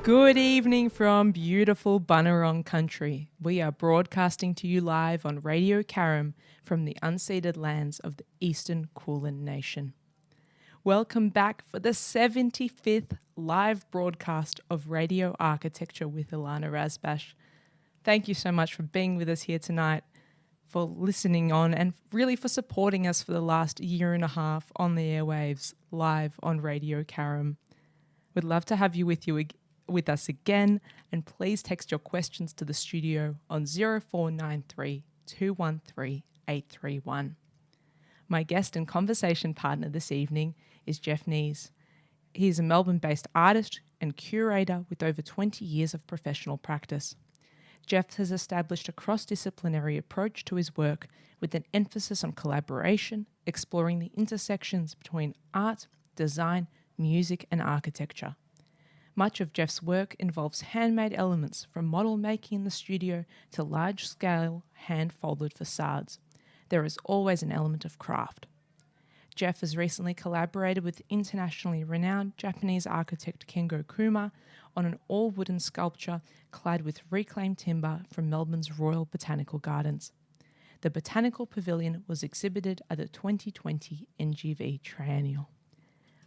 Good evening from beautiful Bunurong country. We are broadcasting to you live on Radio Karam from the unceded lands of the Eastern Kulin Nation. Welcome back for the 75th live broadcast of Radio Architecture with Ilana Razbash. Thank you so much for being with us here tonight, for listening on, and really for supporting us for the last year and a half on the airwaves, live on Radio Karam. We'd love to have you with us again, and please text your questions to the studio on 0493 213 831. My guest and conversation partner this evening is Geoff Nees. He is a Melbourne-based artist and curator with over 20 years of professional practice. Geoff has established a cross-disciplinary approach to his work with an emphasis on collaboration, exploring the intersections between art, design, music and architecture. Much of Geoff's work involves handmade elements, from model making in the studio to large-scale hand-folded facades. There is always an element of craft. Geoff has recently collaborated with internationally renowned Japanese architect Kengo Kuma on an all-wooden sculpture clad with reclaimed timber from Melbourne's Royal Botanical Gardens. The Botanical Pavilion was exhibited at the 2020 NGV Triennial.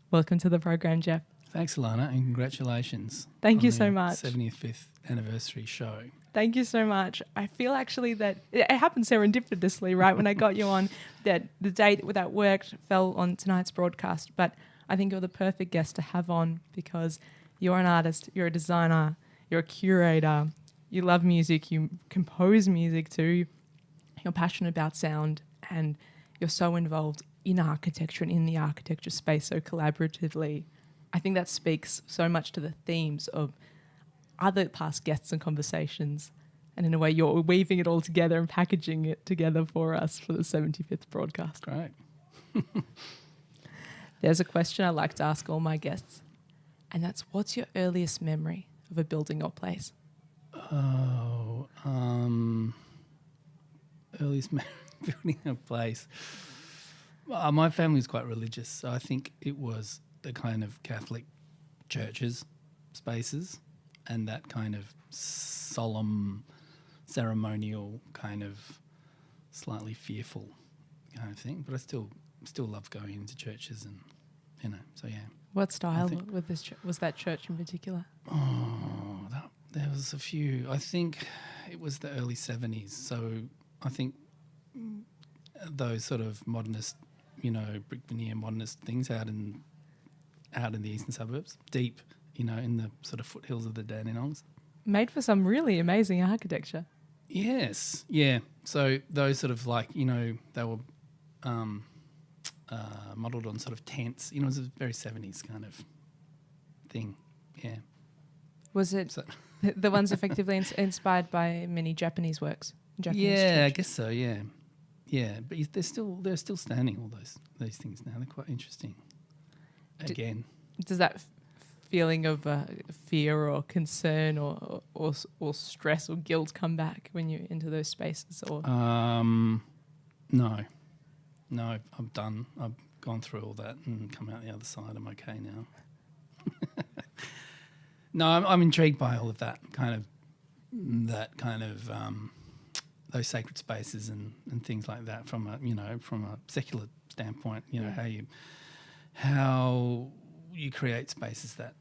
Welcome to the program, Geoff. Thanks, Ilana, and congratulations. Thank you so much. 75th anniversary show. Thank you so much. I feel actually that it happened serendipitously, right? When I got you on, that the date that worked fell on tonight's broadcast. But I think you're the perfect guest to have on because you're an artist, you're a designer, you're a curator, you love music, you compose music too, you're passionate about sound, and you're so involved in architecture and in the architecture space so collaboratively. I think that speaks so much to the themes of other past guests and conversations. And in a way, you're weaving it all together and packaging it together for us for the 75th broadcast. Great. There's a question I like to ask all my guests, and that's, what's your earliest memory of a building or place? Earliest building a place. My family's quite religious, so I think it was the kind of Catholic churches, spaces, and that kind of solemn, ceremonial, kind of slightly fearful kind of thing. But I still love going into churches, and so yeah. What style was that church in particular? Oh, there was a few. I think it was the early 70s. So I think those sort of modernist, brick veneer modernist things out in the eastern suburbs, deep, in the sort of foothills of the Dandenongs. Made for some really amazing architecture. Yes, yeah. So those sort of they were modelled on sort of tents. It was a very 70s kind of thing, yeah. Was it the ones effectively inspired by many Japanese works? Yeah, I guess so, yeah. Yeah, but they're still standing, all those things now. They're quite interesting. Again. Does that feeling of fear or concern or stress or guilt come back when you're into those spaces? Or No, I'm done. I've gone through all that and come out the other side. I'm okay now. No, I'm intrigued by all of that kind of those sacred spaces and things like that from a secular standpoint. How you create spaces that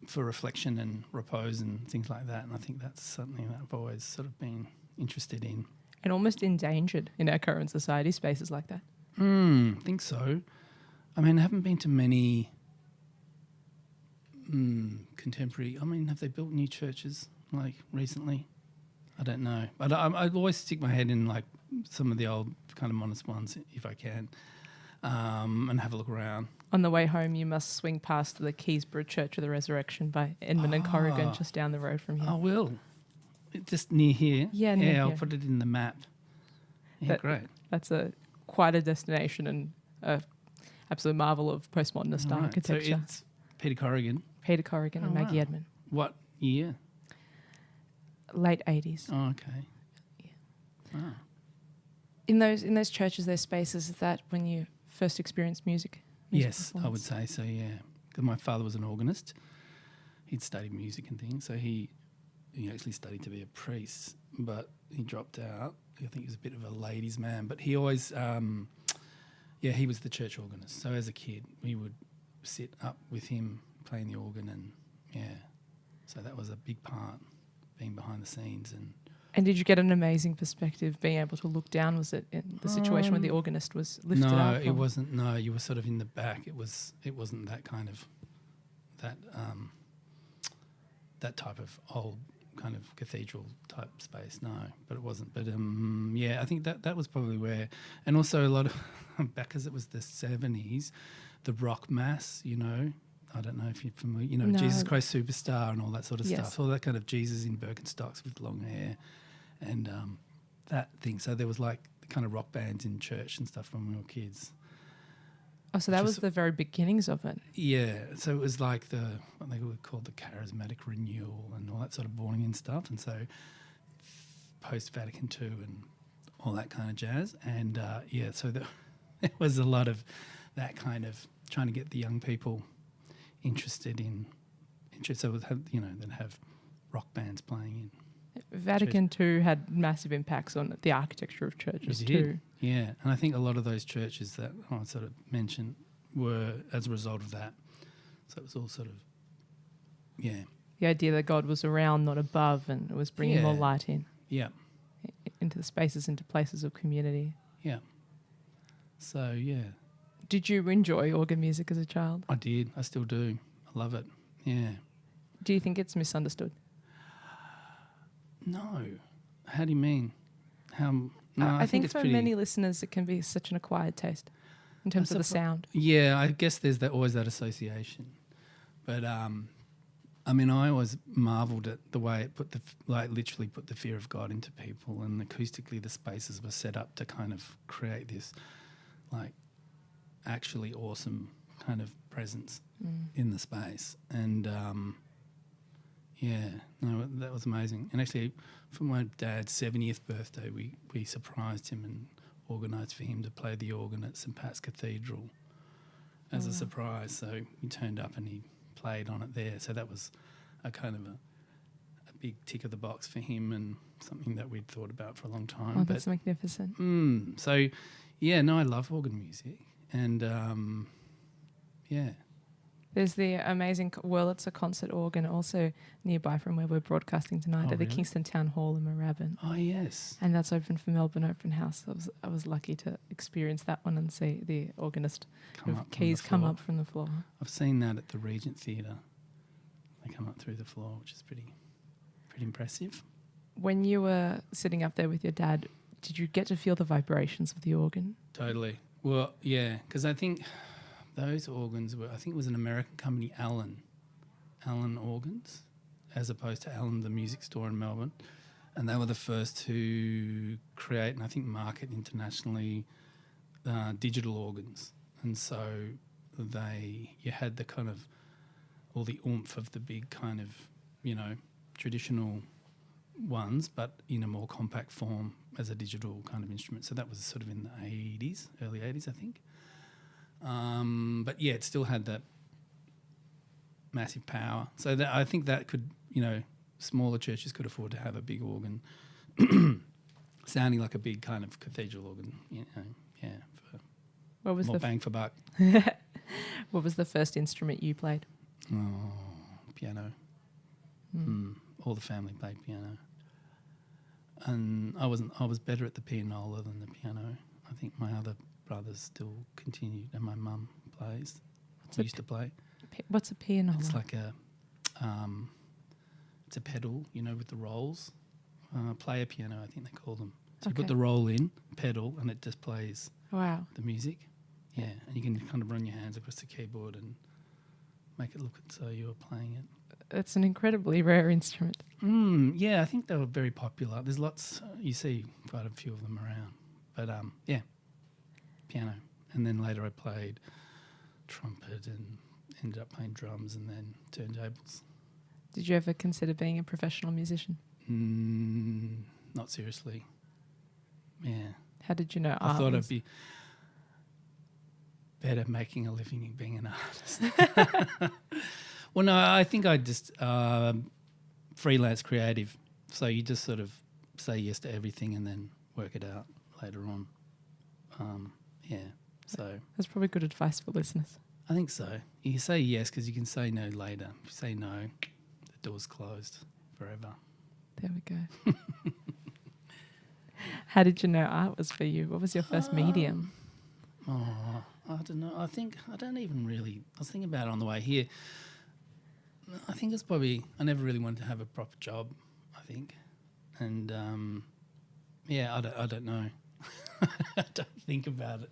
for reflection and repose and things like that. And I think that's something that I've always sort of been interested in. And almost endangered in our current society, spaces like that. I think so. I mean, I haven't been to many contemporary... I mean, have they built new churches, recently? I don't know. But I always stick my head in, some of the old kind of modernist ones, if I can, and have a look around. On the way home, you must swing past the Keysborough Church of the Resurrection by Edmund and Corrigan, just down the road from here. I will. Just near here. Yeah, near here. I'll put it in the map. Yeah, great. That's quite a destination and an absolute marvel of postmodernist architecture. So it's Peter Corrigan. Peter Corrigan and Maggie Edmund. What year? Late 80s. Oh, okay. Yeah. Wow. In those churches, those spaces, is that when you first experienced music? Yes, I would say so, yeah. Because my father was an organist. he'd studied music and things. So he actually studied to be a priest, but he dropped out. I think he was a bit of a ladies' man, but he always, he was the church organist. So as a kid, we would sit up with him playing the organ, and so that was a big part, being behind the scenes. And did you get an amazing perspective being able to look down? Was it in the situation where the organist was lifted up? No, it wasn't. No, you were sort of in the back. It wasn't that kind of that type of old kind of cathedral type space. No, but it wasn't. But I think that was probably where, and also a lot of back as it was the 70s, the rock mass. I don't know if you're familiar. No. Jesus Christ Superstar and all that sort of Yes. stuff. All that kind of Jesus in Birkenstocks with long hair, and that thing. So there was like the kind of rock bands in church and stuff when we were kids. Oh, so that was the very beginnings of it. Yeah, so it was like what they would call the charismatic renewal and all that sort of born again stuff. And so post-Vatican II and all that kind of jazz. And, so there was a lot of that kind of trying to get the young people interested. So it would have, they'd have rock bands playing in. Vatican II had massive impacts on the architecture of churches too. Yeah, and I think a lot of those churches that I sort of mentioned were as a result of that. So it was all sort of, The idea that God was around, not above, and it was bringing more light in. Yeah. Into the spaces, into places of community. Yeah. So, yeah. Did you enjoy organ music as a child? I did. I still do. I love it. Yeah. Do you think it's misunderstood? No. How do you mean? No, I think it's for pretty, many listeners it can be such an acquired taste in terms of the sound. Yeah, I guess there's always that association. But, I always marvelled at the way it literally put the fear of God into people, and acoustically the spaces were set up to kind of create this, like, actually awesome kind of presence in the space. And, that was amazing. And actually, for my dad's 70th birthday, we surprised him and organised for him to play the organ at St Pat's Cathedral as a surprise. So he turned up and he played on it there. So that was a kind of a big tick of the box for him, and something that we'd thought about for a long time. Oh, that's magnificent. I love organ music. And, There's the amazing it's a concert organ also nearby from where we're broadcasting tonight at the Kingston Town Hall in Moorabbin. Oh, yes. And that's open for Melbourne Open House. I was lucky to experience that one and see the organist keys come up from the floor. I've seen that at the Regent Theatre. They come up through the floor, which is pretty impressive. When you were sitting up there with your dad, did you get to feel the vibrations of the organ? Totally. Well, yeah, because I think those organs I think it was an American company, Allen Organs, as opposed to Allen, the music store in Melbourne. And they were the first to create and I think market internationally digital organs. And so you had the kind of all the oomph of the big kind of, traditional ones, but in a more compact form as a digital kind of instrument. So that was sort of in the early 80s, I think. But yeah, it still had that massive power. So I think that could, smaller churches could afford to have a big organ sounding like a big kind of cathedral organ, for what was more bang for buck. What was the first instrument you played? Oh, piano. All the family played piano. And I was better at the pianola than the piano. I think my other brothers still continued, and my mum plays. Used to play. What's a pianola? It's like it's a pedal, with the rolls. Player piano, I think they call them. So you put the roll in, pedal, and it just plays the music. Yeah, and you can kind of run your hands across the keyboard and make it look so you're playing it. It's an incredibly rare instrument. Yeah, I think they were very popular. There's lots, you see quite a few of them around. But, piano. And then later I played trumpet and ended up playing drums and then turntables. Did you ever consider being a professional musician? Not seriously. Yeah. How did you know I thought I'd be better making a living and being an artist. Well, no, I think I just freelance creative. So you just sort of say yes to everything and then work it out later on. Yeah, so That's probably good advice for listeners. I think so. You say yes because you can say no later. If you say no, the door's closed forever. There we go. How did you know art was for you? What was your first medium? Oh, I don't know. I think I don't even really. I was thinking about it on the way here. I think it's probably I never really wanted to have a proper job. I think, and yeah, I don't know. I don't think about it.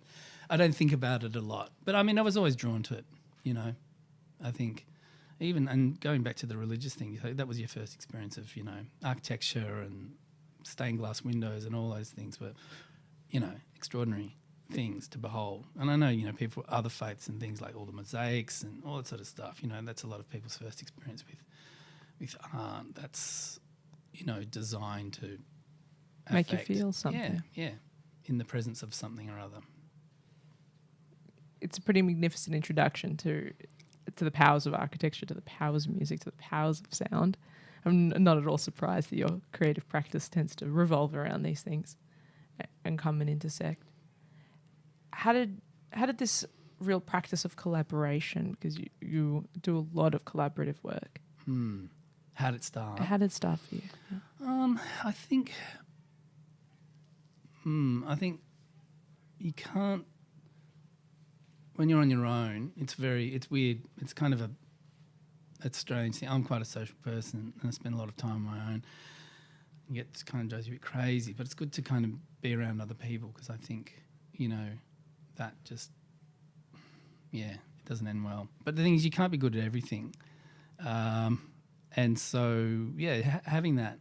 I don't think about it a lot. But I mean, I was always drawn to it. You know, I think even and going back to the religious thing, that was your first experience of architecture and stained glass windows and all those things were extraordinary things to behold. And I know, people with other faiths and things like all the mosaics and all that sort of stuff, that's a lot of people's first experience with art. That's, designed to Make you feel something. Yeah, in the presence of something or other. It's a pretty magnificent introduction to the powers of architecture, to the powers of music, to the powers of sound. I'm not at all surprised that your creative practice tends to revolve around these things and come and intersect. How did this real practice of collaboration, because you do a lot of collaborative work. How did it start? How did it start for you? I think you can't, when you're on your own, it's weird. It's kind of a strange thing. I'm quite a social person and I spend a lot of time on my own. It kind of drives you a bit crazy, but it's good to kind of be around other people because I think, that just, it doesn't end well. But the thing is, you can't be good at everything. And so, having that,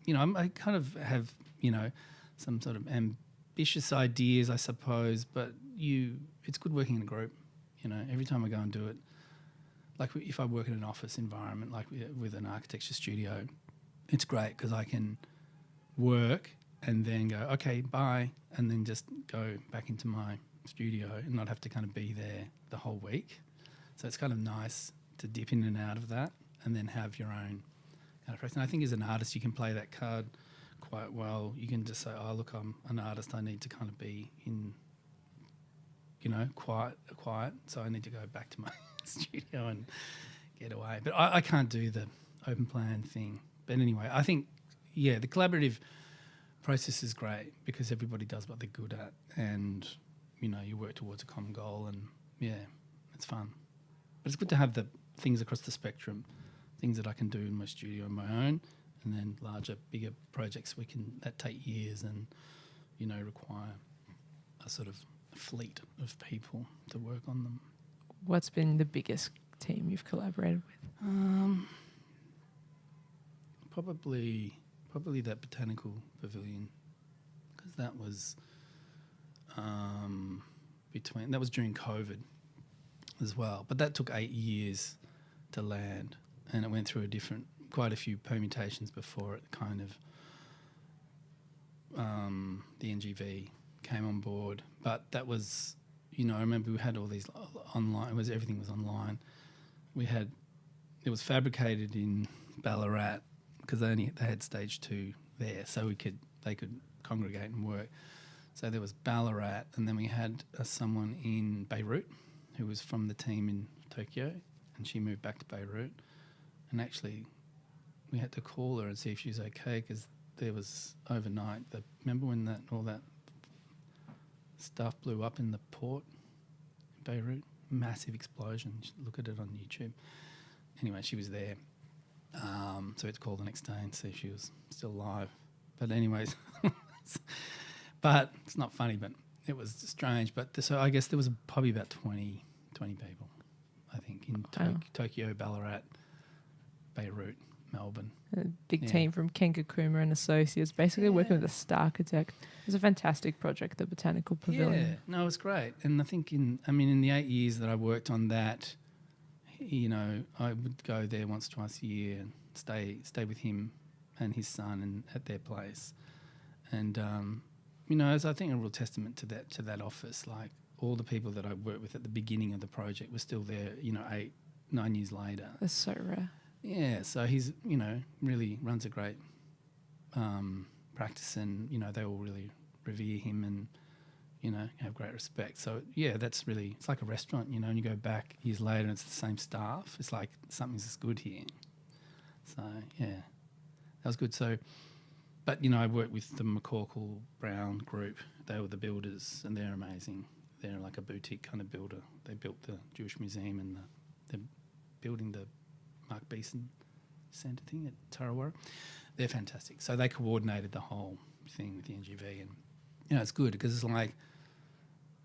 I kind of have, some sort of ambitious ideas, I suppose, but it's good working in a group. Every time I go and do it, like if I work in an office environment, like with an architecture studio, it's great because I can work and then go, okay, bye, and then just go back into my studio and not have to kind of be there the whole week. So it's kind of nice to dip in and out of that and then have your own kind of practice. And I think as an artist, you can play that card quite well. You can just say, oh, look, I'm an artist. I need to kind of be in, quiet. So I need to go back to my studio and get away. But I can't do the open plan thing. But anyway, I think, the collaborative process is great because everybody does what they're good at and, you work towards a common goal and, it's fun. But it's good to have the things across the spectrum, things that I can do in my studio on my own and then larger, bigger projects that take years and, require a sort of fleet of people to work on them. What's been the biggest team you've collaborated with? Probably that botanical pavilion, because that was that was during COVID as well. But that took 8 years to land, and it went through quite a few permutations before it kind of the NGV came on board. But that was, I remember we had all these online. Everything was online. It was fabricated in Ballarat because they had stage 2 there, so they could congregate and work. So there was Ballarat, and then we had someone in Beirut who was from the team in Tokyo, and she moved back to Beirut. And actually, we had to call her and see if she was okay because there was overnight. Remember when all that stuff blew up in the port in Beirut? Massive explosion. You should look at it on YouTube. Anyway, she was there. So we had to call the next day and see if she was still alive. But anyways, but it's not funny, but it was strange. But so I guess there was probably about 20 people, I think, in Tokyo, Ballarat, Beirut, Melbourne. A big team from Kenkakuma and Associates, basically working with a star architect. It was a fantastic project, the Botanical Pavilion. Yeah, no, it was great. And I think in the 8 years that I worked on that, I would go there once, twice a year and stay with him and his son and at their place. And, it's, I think, a real testament to that office. Like, all the people that I worked with at the beginning of the project were still there, 9 years later. That's so rare. Yeah, so he's, really runs a great practice, and, they all really revere him and, have great respect. So, yeah, that's really, it's like a restaurant, and you go back years later and it's the same staff. It's like something's good here. So, yeah, that was good. So, but, I worked with the McCorkle Brown group. They were the builders, and they're amazing. They're like a boutique kind of builder. They built the Jewish Museum, and they're building the Mark Beeson Centre thing at Tarawara. They're fantastic. So they coordinated the whole thing with the NGV, and it's good because it's like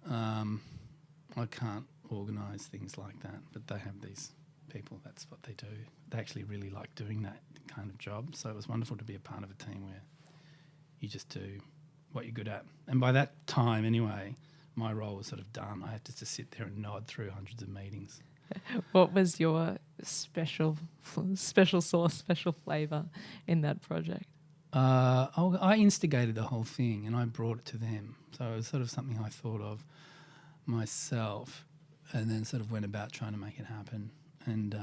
I can't organise things like that, but they have these people. That's what they do. They actually really like doing that kind of job. So it was wonderful to be a part of a team where you just do what you're good at. And by that time, anyway, my role was sort of done. I had to just sit there and nod through hundreds of meetings. What was your special sauce, special flavour in that project? I instigated the whole thing and I brought it to them. So it was sort of something I thought of myself and then sort of went about trying to make it happen. And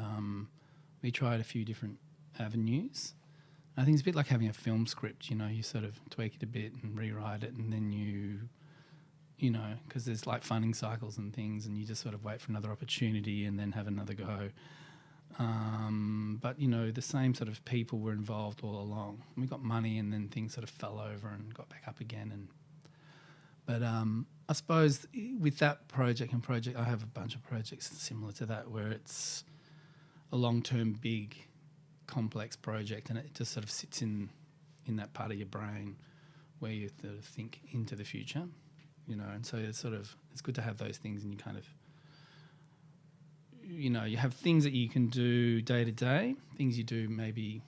we tried a few different avenues. I think it's a bit like having a film script, you sort of tweak it a bit and rewrite it, and then because there's like funding cycles and things, and you just sort of wait for another opportunity and then have another go. But, the same sort of people were involved all along. We got money and then things sort of fell over and got back up again. But I suppose with that project, I have a bunch of projects similar to that where it's a long-term, big, complex project, and it just sort of sits in that part of your brain where you sort of think into the future. And so it's good to have those things, and you kind of, you have things that you can do day to day, things you do maybe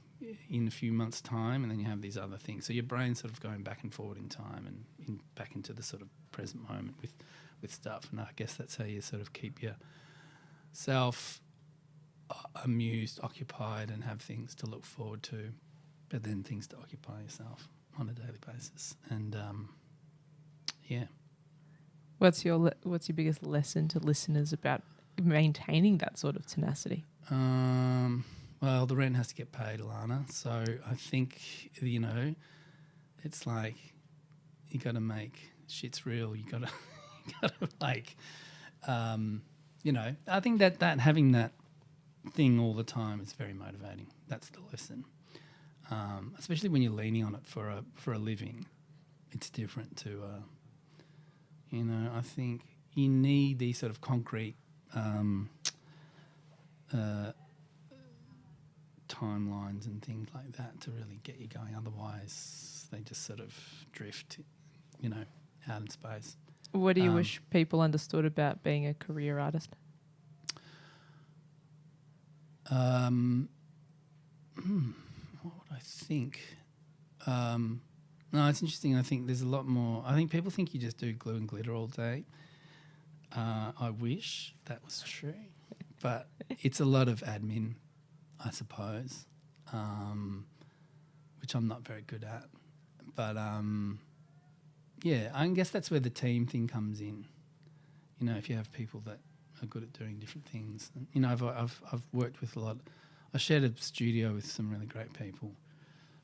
in a few months' time, and then you have these other things. So your brain's sort of going back and forward in time and back into the sort of present moment with stuff. And I guess that's how you sort of keep yourself amused, occupied, and have things to look forward to, but then things to occupy yourself on a daily basis. And, yeah. What's your biggest lesson to listeners about maintaining that sort of tenacity? Well, the rent has to get paid, Ilana. So I think, it's like you got to make shit's real. You got to like, I think that having that thing all the time is very motivating. That's the lesson. Especially when you're leaning on it for a living. It's different to, I think you need these sort of concrete timelines and things like that to really get you going. Otherwise, they just sort of drift, out in space. What do you wish people understood about being a career artist? What would I think? No, it's interesting. I think there's a lot more. I think people think you just do glue and glitter all day. I wish that was true, but it's a lot of admin, I suppose, which I'm not very good at. But yeah, I guess that's where the team thing comes in. If you have people that are good at doing different things. And, I've worked with a lot. I shared a studio with some really great people,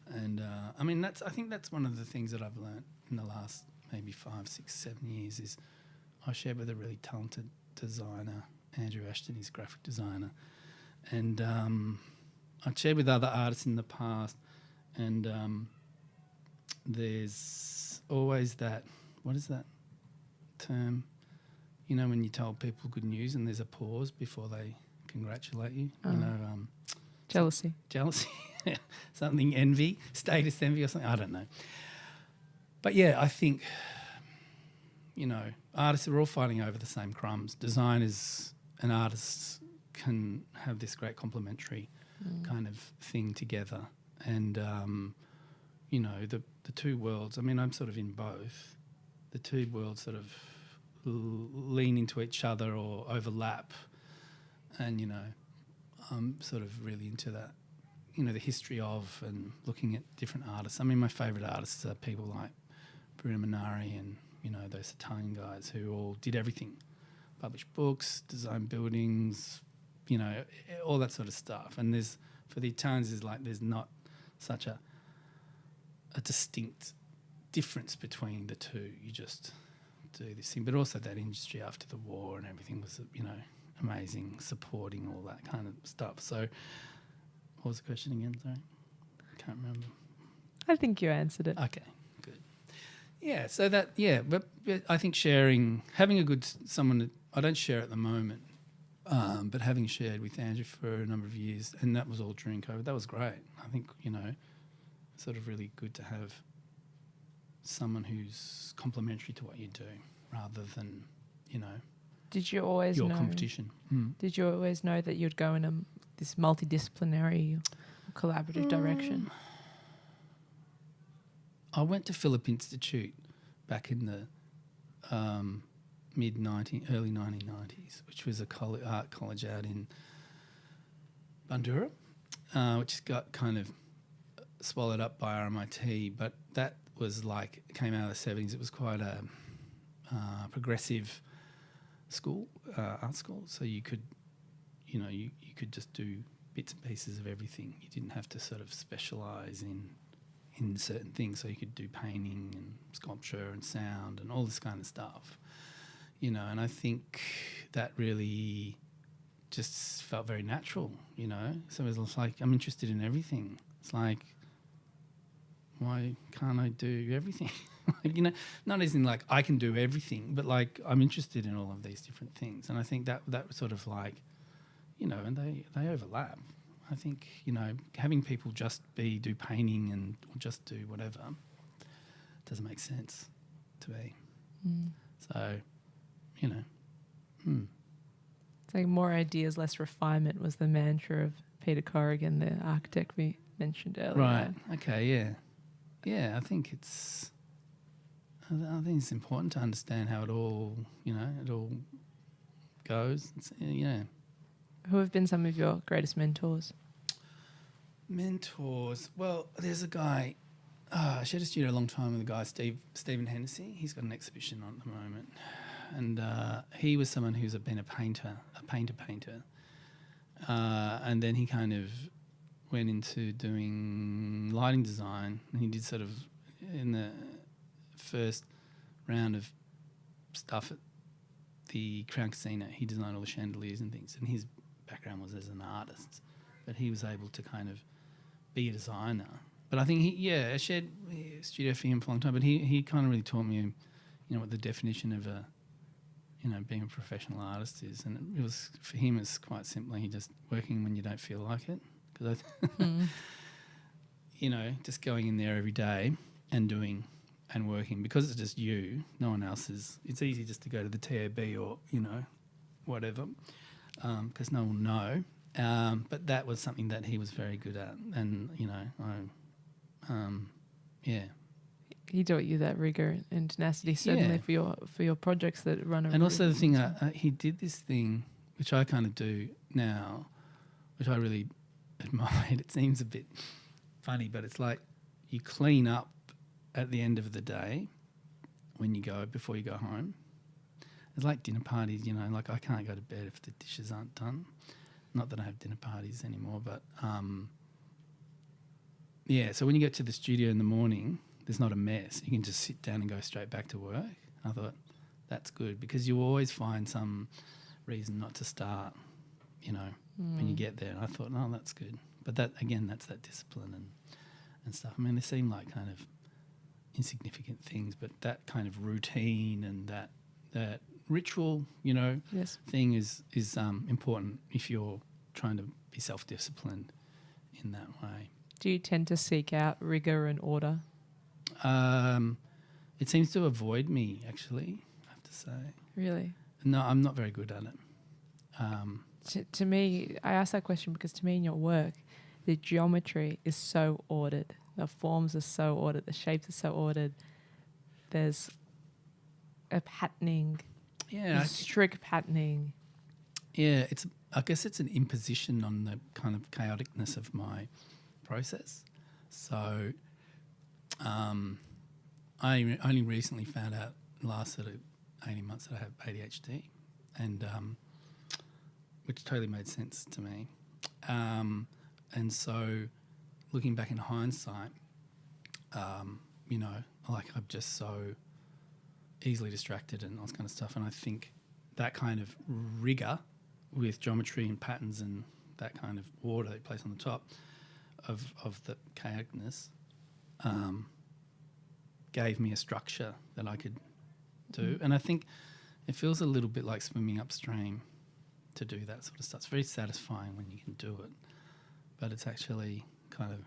and I think that's one of the things that I've learnt in the last maybe 5, 6, 7 years is I shared with a really talented designer, Andrew Ashton, he's a graphic designer, and I've shared with other artists in the past, and there's always that, what is that term? When you tell people good news and there's a pause before they congratulate you, Jealousy. Jealousy, something envy, status envy or something, I don't know. But yeah, I think, artists are all fighting over the same crumbs. Designers and artists can have this great complementary kind of thing together. And, the two worlds, I'm sort of in both. The two worlds sort of lean into each other or overlap. And, I'm sort of really into that, the history of and looking at different artists. My favourite artists are people like Bruno Minari and, those Italian guys who all did everything. Published books, designed buildings, all that sort of stuff. And for the Italians, there's not such a distinct difference between the two. You just do this thing. But also that industry after the war and everything was, amazing, supporting all that kind of stuff. So what was the question again? Sorry, can't remember. I think you answered it. Okay, good. Yeah, so but I think having a good someone that I don't share at the moment, but having shared with Andrew for a number of years, and that was all during COVID, that was great. I think, sort of really good to have someone who's complementary to what you do rather than, Did you always your know? competition. Did you always know that you'd go in this multidisciplinary, collaborative direction? I went to Phillip Institute back in the early 1990s, which was a art college out in Bundoora, which got kind of swallowed up by RMIT, but that was came out of the 70s. It was quite a progressive school, art school, so you could, you could just do bits and pieces of everything. You didn't have to sort of specialise in certain things, so you could do painting and sculpture and sound and all this kind of stuff, and I think that really just felt very natural, so it was like, I'm interested in everything. It's like, why can't I do everything? Not as in I can do everything, but I'm interested in all of these different things. And I think that was sort of and they overlap. I think, having people just do painting or just do whatever doesn't make sense to me. So, It's like more ideas, less refinement was the mantra of Peter Corrigan, the architect we mentioned earlier. Right. Okay. Yeah. Yeah. I think it's important to understand how it all, it all goes. Who have been some of your greatest mentors? Mentors. Well, there's a guy. I shared a studio a long time with a guy, Stephen Hennessy. He's got an exhibition on at the moment, and he was someone who's been a painter, and then he kind of went into doing lighting design, and he did sort of in the first round of stuff at the Crown Casino. He designed all the chandeliers and things, and his background was as an artist, but he was able to kind of be a designer. But I think I shared a studio for him for a long time, but he kind of really taught me, what the definition of being a professional artist is. And it was, for him, it's quite simply just working when you don't feel like it. Because just going in there every day and doing and working, because it's just you, no one else is. It's easy just to go to the TAB or, whatever, because no one will know. But that was something that he was very good at. And, He taught you that rigour and tenacity, certainly for your projects that run. And also the thing, he did this thing, which I kind of do now, which I really admired. It seems a bit funny, but it's like you clean up at the end of the day before you go home. It's like dinner parties, I can't go to bed if the dishes aren't done. Not that I have dinner parties anymore, but so when you get to the studio in the morning, there's not a mess. You can just sit down and go straight back to work. I thought that's good, because you always find some reason not to start, when you get there. And I thought, no, that's good. But that's that discipline and stuff. I mean, they seem like kind of insignificant things, but that kind of routine and that ritual, yes, thing is important if you're trying to be self-disciplined in that way. Do you tend to seek out rigour and order? It seems to avoid me, actually, I have to say. Really? No, I'm not very good at it. To me, I ask that question because to me in your work, the geometry is so ordered. The forms are so ordered. The shapes are so ordered. There's a patterning. Yeah. Strict patterning. Yeah, I guess it's an imposition on the kind of chaoticness of my process. So I only recently found out last sort of 18 months that I have ADHD, and which totally made sense to me. And so looking back in hindsight, you know, like I'm just so easily distracted and all this kind of stuff. And I think that kind of rigour with geometry and patterns and that kind of order they place on the top of the chaoticness gave me a structure that I could do. And I think it feels a little bit like swimming upstream to do that sort of stuff. It's very satisfying when you can do it, but it's actually kind of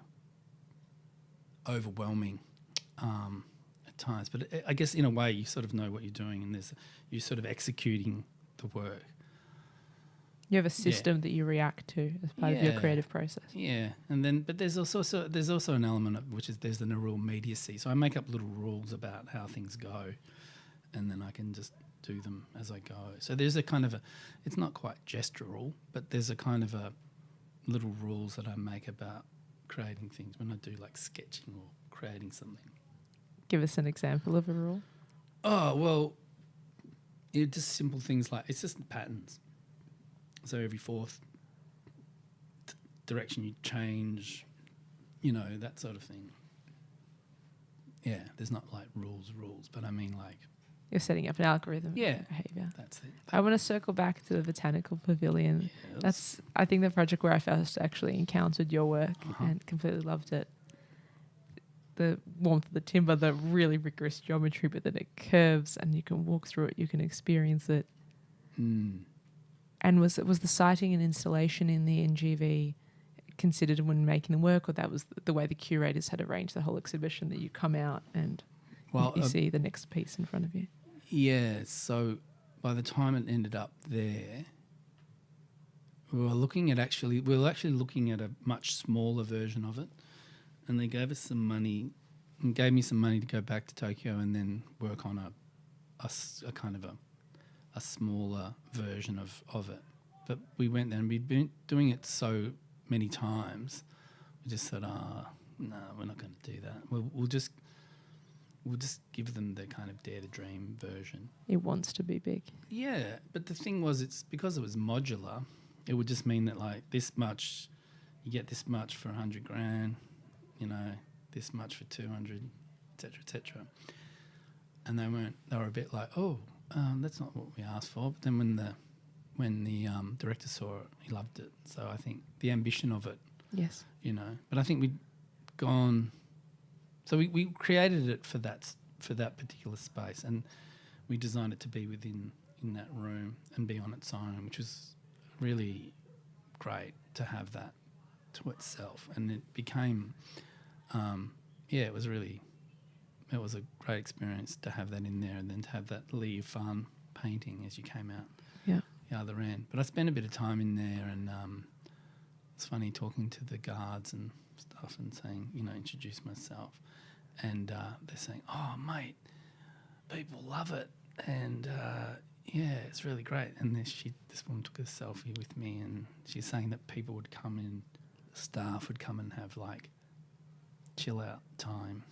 overwhelming at times. But I guess in a way you sort of know what you're doing and you're sort of executing the work. You have a system that you react to as part of your creative process. Yeah, and then but there's also an element of which is there's the neural immediacy. So I make up little rules about how things go, and then I can just do them as I go. So there's a kind of it's not quite gestural, but there's a kind of a little rules that I make about creating things when I do like sketching or creating something. Give us an example of a rule. Oh well, just simple things like it's just patterns. So every fourth direction you change, you know, that sort of thing. Yeah, there's not like rules, but I mean like... You're setting up an algorithm yeah, of behaviour. That's it. I want to circle back to the Botanical Pavilion. Yeah, that's, I think, the project where I first actually encountered your work and completely loved it. The warmth of the timber, the really rigorous geometry, but then it curves and you can walk through it, you can experience it. And was the siting and installation in the NGV considered when making the work, or that was the way the curators had arranged the whole exhibition, that you come out and you see the next piece in front of you? Yeah, so by the time it ended up there, we were actually looking at a much smaller version of it, and they gave us some money and gave me some money to go back to Tokyo and then work on a kind of a smaller version of it. But we went there and we'd been doing it so many times, we just said, no, we're not going to do that. We'll just give them the kind of Dare to Dream version. It wants to be big. Yeah, but the thing was, it's because it was modular, it would just mean that like this much, you get this much for $100,000, you know, this much for 200, etc., etc. And they were a bit like, that's not what we asked for. But then when the director saw it, he loved it. So I think the ambition of it, yes, you know. But I think we'd gone. So we created it for that particular space, and we designed it to be in that room and be on its own, which was really great to have that to itself. And it became, it was a great experience to have that in there, and then to have that leave fun painting as you came out the other end. But I spent a bit of time in there, and it's funny talking to the guards and stuff and saying, you know, introduce myself. And they're saying, oh, mate, people love it. And, it's really great. And this woman took a selfie with me, and she's saying that people would come in, staff would come and have, like, chill-out time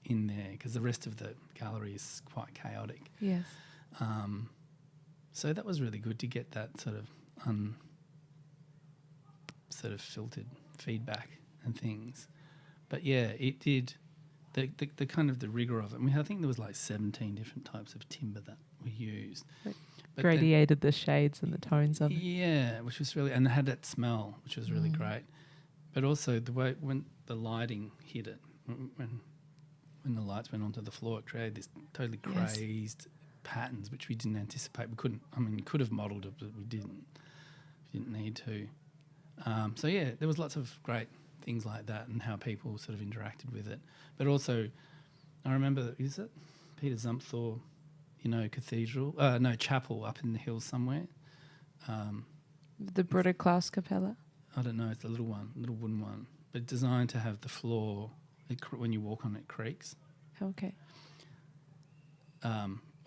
in there because the rest of the gallery is quite chaotic. Yes. So that was really good to get that sort of filtered feedback and things. But yeah, it did the kind of the rigour of it. I mean, I think there was like 17 different types of timber that we used. But gradiated the shades and the tones of it. Yeah, which was really, and it had that smell, which was really great. But also the way when the lighting hit it, when the lights went onto the floor, it created this totally crazed patterns which we didn't anticipate. We couldn't. I mean, we could have modelled it, but we didn't. We didn't need to. So yeah, there was lots of great things like that, and how people sort of interacted with it. But also, I remember, is it Peter Zumthor, chapel up in the hills somewhere. The Bruder Klaus Capella? I don't know, it's the little wooden one, but designed to have the floor, when you walk on it, creaks. Okay.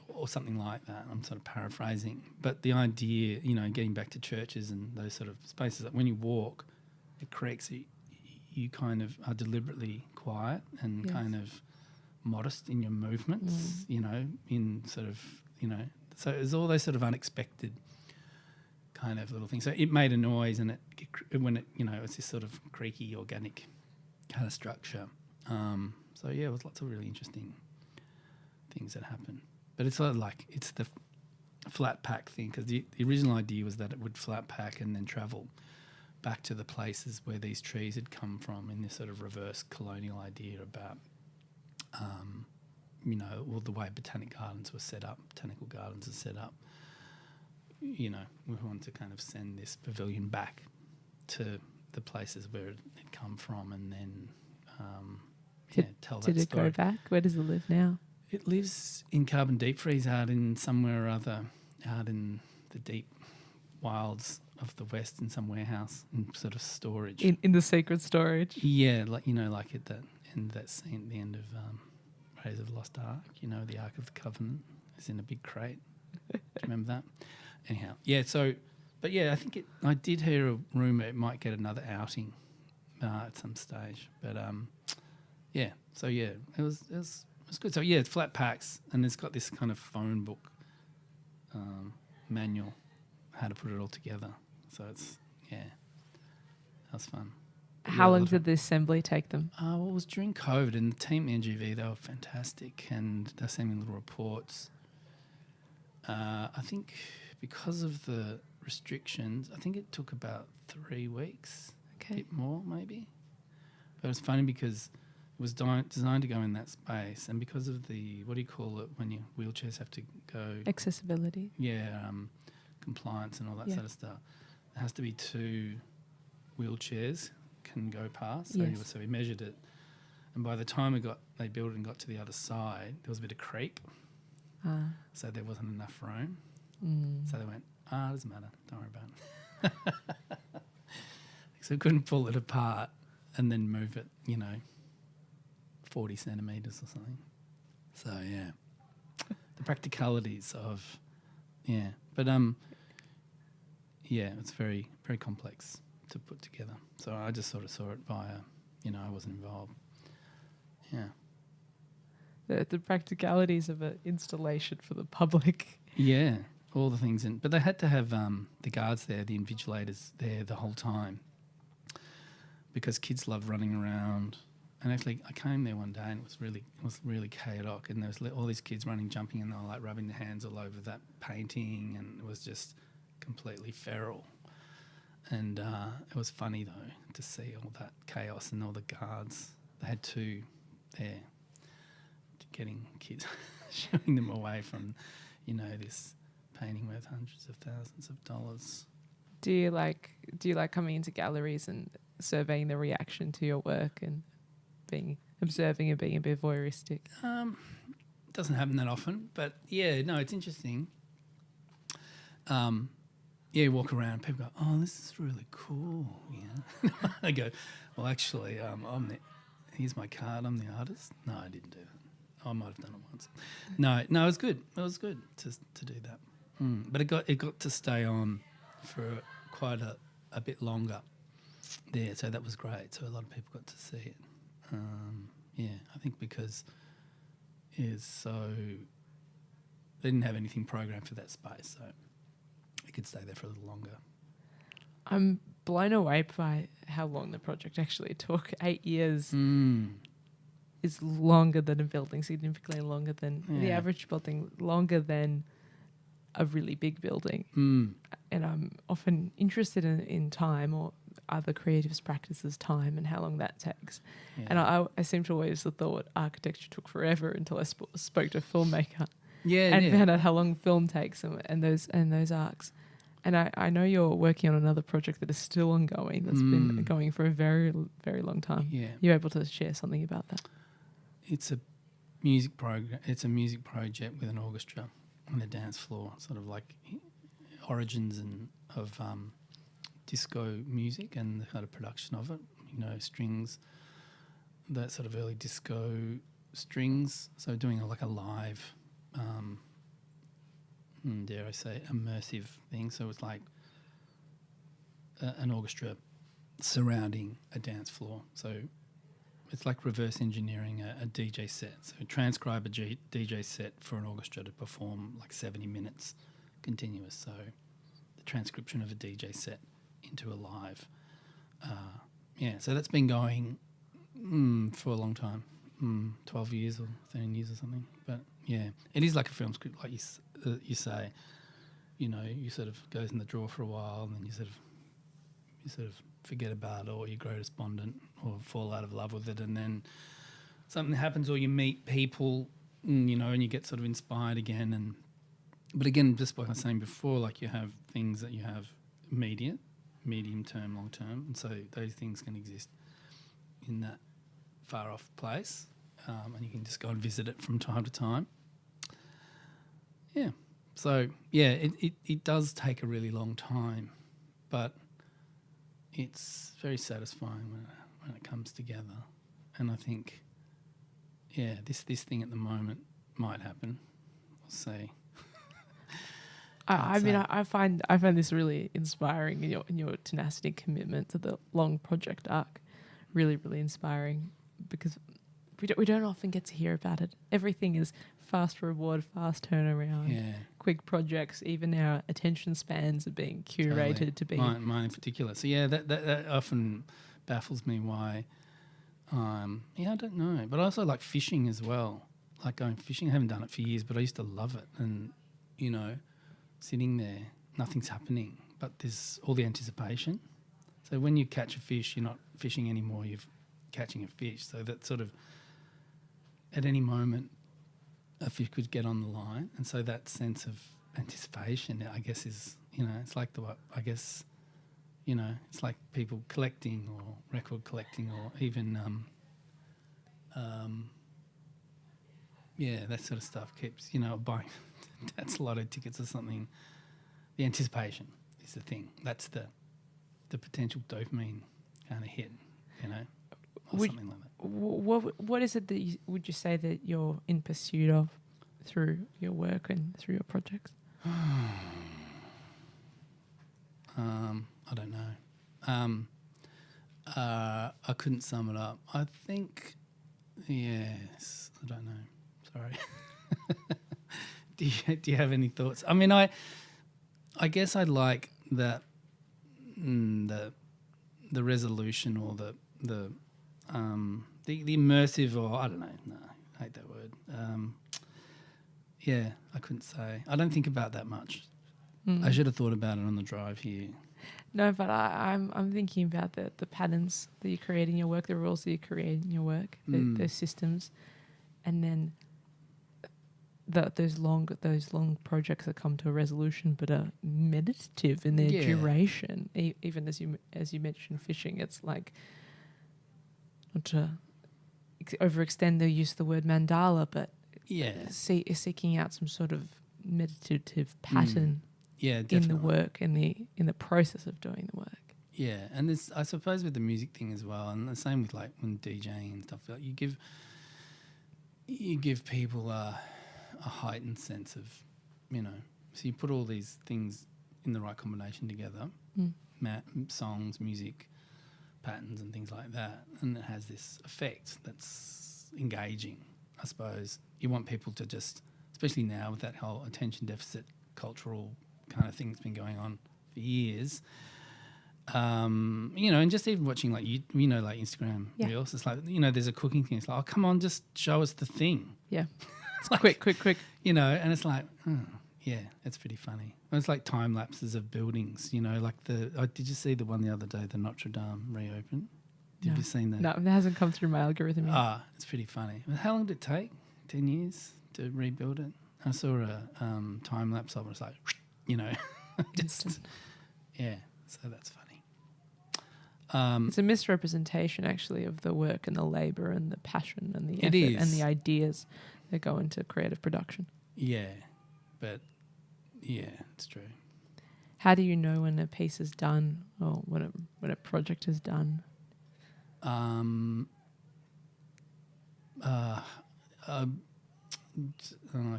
Or something like that. I'm sort of paraphrasing. But the idea, getting back to churches and those sort of spaces, that when you walk, it creaks. You kind of are deliberately quiet and kind of modest in your movements, in sort of, so there's all those sort of unexpected kind of little thing. So it made a noise, and when it it's this sort of creaky, organic kind of structure. So yeah, it was lots of really interesting things that happened. But it's sort of like it's the flat pack thing, because the original idea was that it would flat pack and then travel back to the places where these trees had come from, in this sort of reverse colonial idea about the way botanical gardens are set up. We wanted to kind of send this pavilion back to the places where it had come from, and then tell that story. Did it go back? Where does it live now? It lives in carbon deep freeze out in somewhere or other, out in the deep wilds of the West, in some warehouse, in sort of storage. In the secret storage? Yeah, like at that scene at the end of Raiders of the Lost Ark, the Ark of the Covenant is in a big crate. Do you remember that? Anyhow, yeah, I think I did hear a rumour it might get another outing at some stage. But it was good. So yeah, it's flat packs, and it's got this kind of phone book manual how to put it all together. So that was fun. How long did the assembly take them? Well, it was during COVID, and the team NGV, they were fantastic, and they were sending little reports. I think because of the restrictions, I think it took about 3 weeks, a bit more maybe. But it was funny because it was designed to go in that space, and because of the, what do you call it when your wheelchairs have to go? Accessibility. Yeah, compliance and all that sort of stuff. There has to be 2 wheelchairs can go past. So we measured it, and by the time they built it and got to the other side, there was a bit of creep. So there wasn't enough room. So they went, it doesn't matter, don't worry about it. So we couldn't pull it apart and then move it, 40 centimetres or something. So yeah, the practicalities of, but it's very, very complex to put together. So I just sort of saw it via, I wasn't involved. Yeah. The practicalities of an installation for the public. Yeah, all the things but they had to have the guards there, the invigilators there the whole time, because kids love running around. And actually, I came there one day and it was really chaotic, and there was all these kids running, jumping, and they were like rubbing their hands all over that painting, and it was just completely feral. And it was funny though to see all that chaos and all the guards. They had 2 there, getting kids, showing them away from, this painting worth hundreds of thousands of dollars. Do you like coming into galleries and surveying the reaction to your work and observing and being a bit voyeuristic? It doesn't happen that often, but it's interesting. You walk around, people go, "Oh, this is really cool." Yeah, I go, "Well, actually, here's my card. I'm the artist." No, I didn't do that. I might have done it once. No, it was good. It was good to do that. But it got to stay on for quite a bit longer there, so that was great. So a lot of people got to see it. I think because they didn't have anything programmed for that space, so it could stay there for a little longer. I'm blown away by how long the project actually took. 8 years is longer than a building, significantly longer than the average building, longer than a really big building. And I'm often interested in time, or other creatives' practices' time, and how long that takes. Yeah. And I seem to always have thought architecture took forever until I spoke to a filmmaker and found out how long film takes and those arcs. And I know you're working on another project that is still ongoing, that's been going for a very, very long time. Yeah. You're able to share something about that? It's a music program. It's a music project with an orchestra on the dance floor, sort of like origins of disco music and the kind of production of it. Strings, that sort of early disco strings. So doing a live, dare I say, immersive thing. So it's like an orchestra surrounding a dance floor. So it's like reverse engineering a DJ set. So transcribe a DJ set for an orchestra to perform like 70 minutes continuous. So the transcription of a DJ set into a live. So that's been going for a long time, 12 years or 13 years or something. But yeah, it is like a film script, like you say. You know, you sort of goes in the drawer for a while, and then you sort of forget about it, or you grow despondent, or fall out of love with it, and then something happens, or you meet people, and you get sort of inspired again. But again, just like I was saying before, like you have things that you have immediate, medium term, long term, and so those things can exist in that far off place, and you can just go and visit it from time to time. Yeah. So yeah, it does take a really long time, but it's very satisfying when it comes together. And I think, yeah, this thing at the moment might happen. We'll see. I find this really inspiring in your tenacity and commitment to the long project arc. Really, really inspiring, because we don't often get to hear about it. Everything is fast reward, fast turnaround, quick projects. Even our attention spans are being curated to be mine in particular. So yeah, that often baffles me. Why? I don't know. But I also like fishing as well. Like going fishing. I haven't done it for years, but I used to love it. And sitting there, nothing's happening, but there's all the anticipation. So when you catch a fish, you're not fishing anymore. You're catching a fish. So that sort of at any moment, a fish could get on the line, and so that sense of anticipation, I guess, is it's like it's like people collecting or record collecting or even that sort of stuff keeps buying that's lotto tickets or something. The anticipation is the thing. That's the potential dopamine kind of hit, or something like that. What is it that would you say that you're in pursuit of through your work and through your projects? I don't know. I couldn't sum it up. I think, yes, I don't know. Sorry. Do you have any thoughts? I mean, I guess I like that the resolution or the immersive, or I don't know. No, I hate that word. I couldn't say. I don't think about that much. I should have thought about it on the drive here. No, but I'm thinking about the patterns that you create in your work, the rules that you create in your work, the systems, and then those long projects that come to a resolution but are meditative in their duration. Even as you mentioned fishing, it's like, not to overextend the use of the word mandala, but seeking out some sort of meditative pattern in the work, in the process of doing the work. Yeah, and there's, I suppose, with the music thing as well, and the same with like when DJing and stuff, like you give people a heightened sense of, so you put all these things in the right combination together, songs, music, patterns and things like that, and it has this effect that's engaging, I suppose. You want people to just, especially now with that whole attention deficit cultural kind of thing that's been going on for years, and just even watching like like Instagram reels, it's like, there's a cooking thing, it's like, oh, come on, just show us the thing. Yeah. It's like, quick. And it's like, it's pretty funny. It's like time lapses of buildings, like did you see the one the other day, the Notre Dame reopened? Have you seen that? No, it hasn't come through my algorithm yet. It's pretty funny. How long did it take? 10 years to rebuild it? I saw a time lapse of it. It's like, just, so that's funny. It's a misrepresentation, actually, of the work and the labour and the passion and the effort and the ideas that go into creative production. Yeah, but it's true. How do you know when a piece is done or when a project is done? I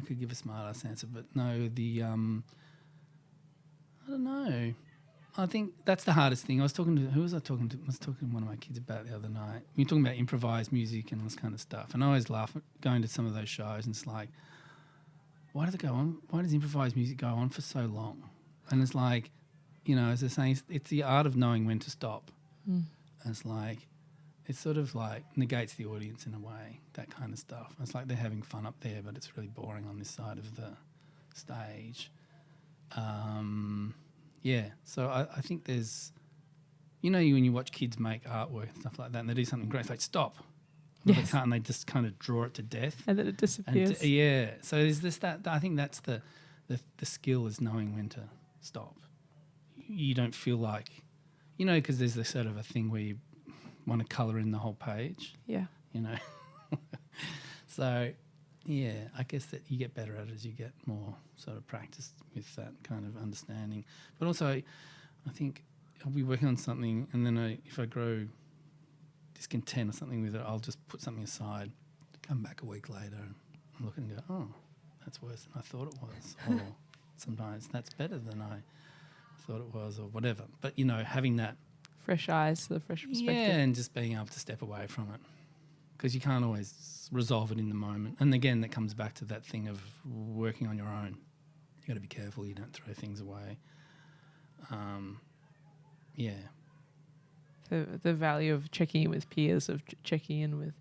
could give a smart ass answer, but no, I don't know. I think that's the hardest thing. Who was I talking to? I was talking to one of my kids about the other night. We were talking about improvised music and all this kind of stuff. And I always laugh at going to some of those shows, and it's like, why do they go on? Why does improvised music go on for so long? And it's like, as they're saying, it's the art of knowing when to stop. Mm. And it's like, it sort of like negates the audience in a way, that kind of stuff. It's like they're having fun up there, but it's really boring on this side of the stage. So I think there's, when you watch kids make artwork and stuff like that, and they do something great, it's like, stop. Well, Yes. they can't, and they just kind of draw it to death. And then it disappears. So is this that? I think that's the skill, is knowing when to stop. You don't feel like, because there's this sort of a thing where you want to colour in the whole page. Yeah. So, yeah, I guess that you get better at it as you get more sort of practice with that kind of understanding. But also, I think I'll be working on something, and then if I grow discontent or something with it, I'll just put something aside, come back a week later and look and go, oh, that's worse than I thought it was. Or sometimes that's better than I thought it was, or whatever. But, having that Fresh eyes, the fresh perspective. yeah, and just being able to step away from it, because you can't always resolve it in the moment. And again, that comes back to that thing of working on your own. You got to be careful you don't throw things away. The value of checking in with peers, of checking in with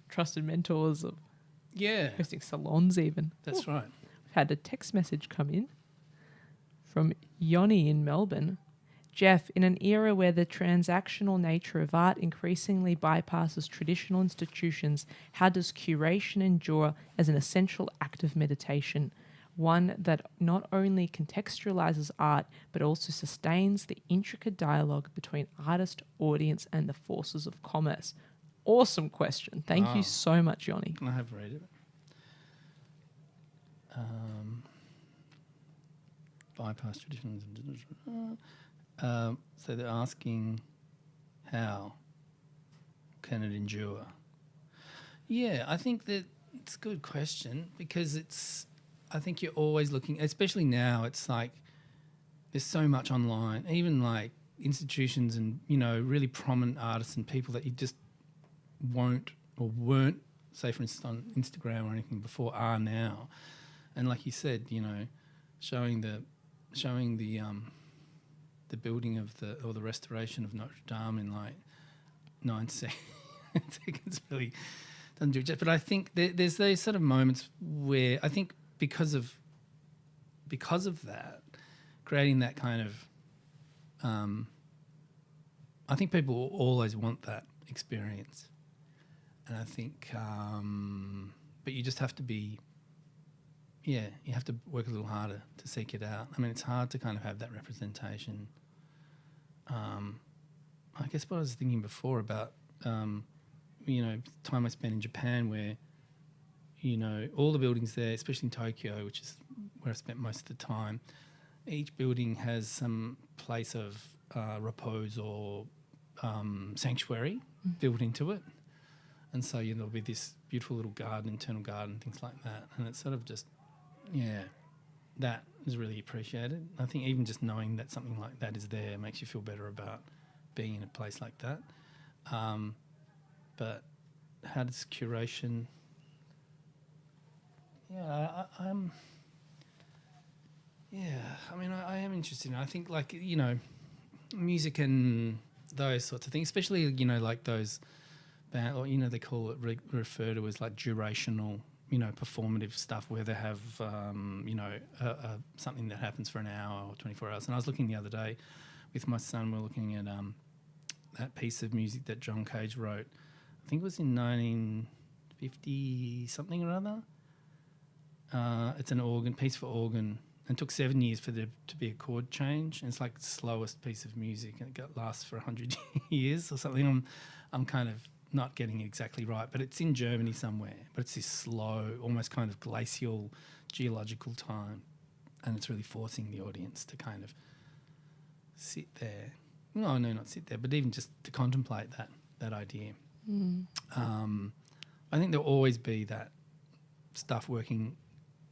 trusted mentors, of hosting salons even. That's right. We've had a text message come in from Yoni in Melbourne. Geoff, in an era where the transactional nature of art increasingly bypasses traditional institutions, how does curation endure as an essential act of meditation? One that not only contextualizes art, but also sustains the intricate dialogue between artist, audience, and the forces of commerce. Awesome question. Thank you so much, Yoni. I have read it. Bypass traditional. So they're asking, how can it endure? Yeah, I think that it's a good question, because I think you're always looking, especially now, it's like there's so much online, even like institutions and, really prominent artists and people that you just won't or weren't, say for instance on Instagram or anything before, are now. And like you said, showing the building of the restoration of Notre Dame in like 9 seconds really doesn't do it justice. But I think there's those sort of moments where I think because of that, creating that kind of, I think people will always want that experience, and I think, but you just have to be. Yeah, you have to work a little harder to seek it out. I mean, it's hard to kind of have that representation. I guess what I was thinking before about, time I spent in Japan, where, all the buildings there, especially in Tokyo, which is where I spent most of the time, each building has some place of repose or sanctuary built into it. And so, there'll be this beautiful little garden, internal garden, things like that. And it's sort of just, that is really appreciated. I think even just knowing that something like that is there makes you feel better about being in a place like that. But how does curation? Yeah, I'm. Yeah, I mean, I am interested in it. I think, like, music and those sorts of things, especially, like those band, or, they call it, refer to as like durational, performative stuff, where they have, something that happens for an hour or 24 hours. And I was looking the other day with my son, we were looking at that piece of music that John Cage wrote. I think it was in 1950 something or other. It's an piece for organ. And it took 7 years for there to be a chord change. And it's like the slowest piece of music, and it lasts for 100 years or something. I'm kind of not getting it exactly right, but it's in Germany somewhere. But it's this slow, almost kind of glacial, geological time, and it's really forcing the audience to kind of sit there. No, not sit there, but even just to contemplate that idea. I think there'll always be that stuff working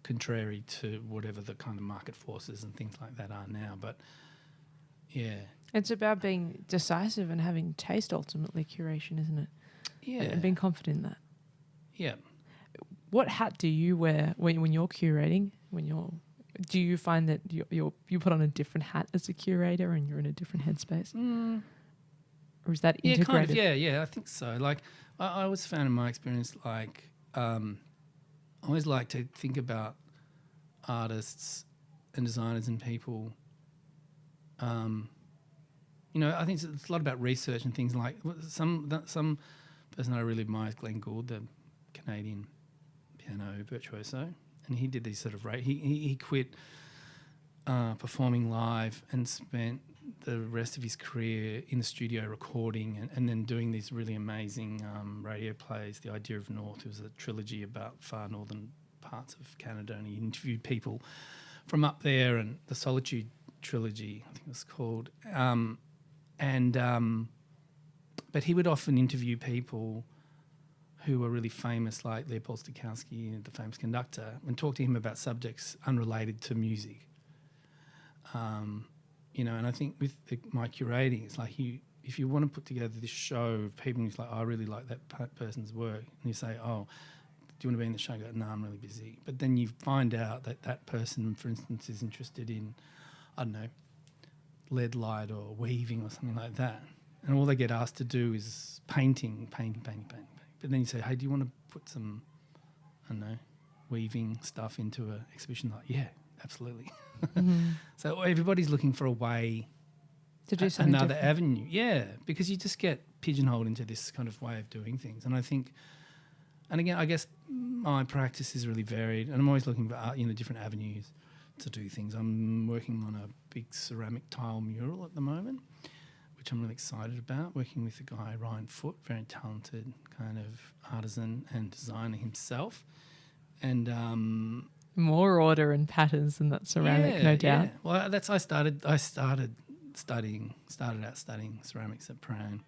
contrary to whatever the kind of market forces and things like that are now. But yeah, it's about being decisive and having taste. Ultimately, curation, isn't it? Yeah, and being confident in that. Yeah. What hat do you wear when you're curating? When you're Do you find that you put on a different hat as a curator and you're in a different headspace? Or is that Yeah, integrated? kind of. Yeah, I think so. Like, I always found in my experience, like, I always like to think about artists and designers and people. I think it's a lot about research and things like some person I really admire is Glenn Gould, the Canadian piano virtuoso, and he did these sort of he quit performing live and spent the rest of his career in the studio recording and then doing these really amazing radio plays. The Idea of North, it was a trilogy about far northern parts of Canada, and he interviewed people from up there, and the Solitude trilogy, I think it was called. But he would often interview people who were really famous, like Leopold Stokowski, the famous conductor, and talk to him about subjects unrelated to music. And I think with my curating, it's like if you want to put together this show of people who's like, I really like that person's work, and you say, oh, do you want to be in the show? I go, no, I'm really busy. But then you find out that person, for instance, is interested in, I don't know, lead light or weaving or something like that. And all they get asked to do is painting. But then you say, hey, do you want to put some, I don't know, weaving stuff into an exhibition? Like, yeah, absolutely. So everybody's looking for a way to do something another different. avenue. Yeah, because you just get pigeonholed into this kind of way of doing things. And I think, and again, I guess my practice is really varied, and I'm always looking for different avenues to do things. I'm working on a big ceramic tile mural at the moment, which I'm really excited about, working with the guy Ryan Foote, very talented kind of artisan and designer himself. And more order and patterns than that ceramic, no doubt. Yeah. Well, I started studying ceramics at Prahran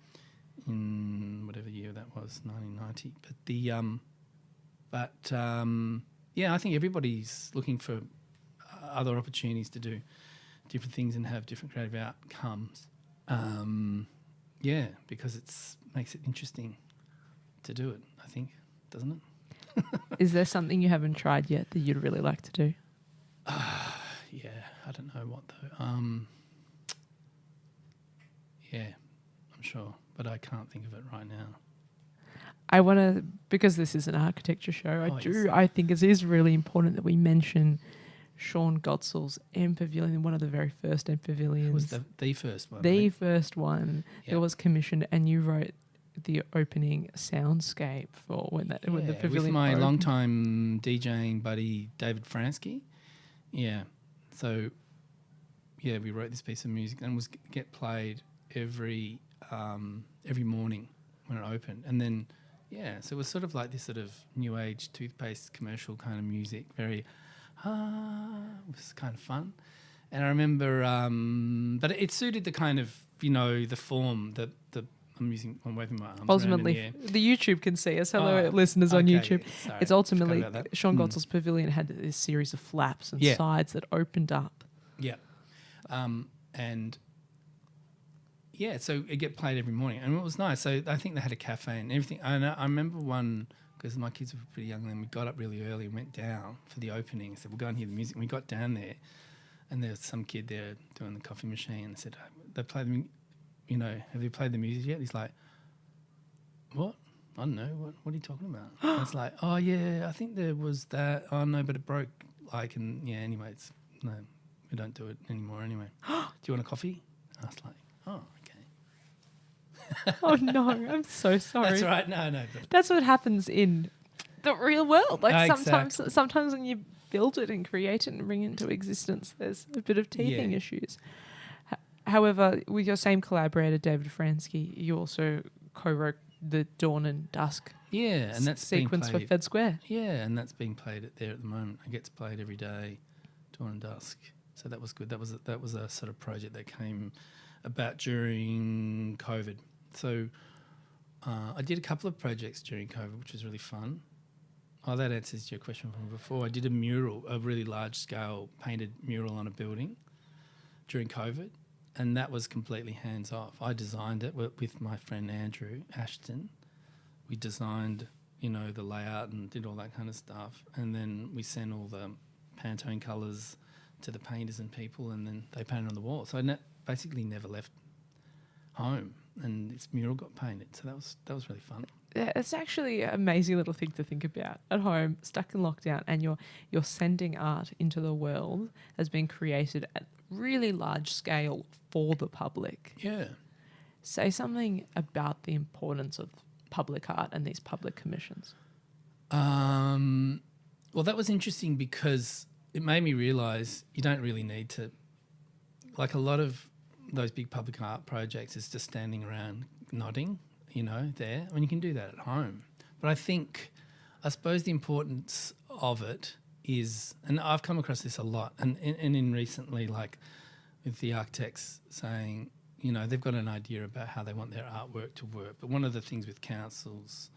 in whatever year that was, 1990. I think everybody's looking for other opportunities to do different things and have different creative outcomes. Because it makes it interesting to do it, I think, doesn't it? Is there something you haven't tried yet that you'd really like to do? Yeah, I don't know what though. Yeah, I'm sure, but I can't think of it right now. I want to, because this is an architecture show, I think it is really important that we mention Sean Gotzel's M Pavilion, one of the very first M Pavilions. It was the first one. The first one that was commissioned, and you wrote the opening soundscape for when the pavilion with my opened. long-time DJing buddy David Fransky. Yeah, so we wrote this piece of music and was get played every morning when it opened, and then so it was sort of like this sort of new age toothpaste commercial kind of music, very it was kind of fun. And I remember, but it suited the kind of the form that I'm waving my arms ultimately around in the YouTube can see us. Hello, listeners on YouTube. Sorry, it's ultimately Sean Mm. Gotzel's pavilion had this series of flaps and sides that opened up. Yeah, so it get played every morning, and it was nice. So I think they had a cafe and everything. I remember one, because my kids were pretty young then, we got up really early and went down for the opening. Said, we'll go and hear the music. And we got down there, and there was some kid there doing the coffee machine, and said, they play the, have you played the music yet? He's like, what? I don't know. What are you talking about? And it's like, oh yeah, I think there was that. Oh no, but it broke. Anyway, no, we don't do it anymore anyway. Do you want a coffee? I was like, oh, okay. Oh no, I'm so sorry. That's right. No. But that's what happens in the real world. Like exactly. sometimes when you build it and create it and bring it into existence, there's a bit of teething issues. However, with your same collaborator, David Fransky, you also co-wrote the Dawn and Dusk and that's sequence for Fed Square. Yeah, and that's being played there at the moment. It gets played every day, Dawn and Dusk. So that was good. That was a sort of project that came about during COVID. So I did a couple of projects during COVID, which was really fun. Oh, that answers your question from before. I did a mural, a really large-scale painted mural on a building during COVID, and that was completely hands-off. I designed it with my friend Andrew Ashton. We designed, the layout and did all that kind of stuff, and then we sent all the Pantone colours to the painters and people, and then they painted on the wall. So basically never left home, and this mural got painted. So that was really fun. Yeah, it's actually an amazing little thing to think about. At home, stuck in lockdown, and you're sending art into the world has been created at really large scale for the public. Yeah. Say something about the importance of public art and these public commissions. Well, that was interesting because it made me realise you don't really need to, like a lot of those big public art projects is just standing around nodding, there. I mean, you can do that at home. But I suppose the importance of it is, and I've come across this a lot, and in recently, like with the architects saying, they've got an idea about how they want their artwork to work. But one of the things with councils,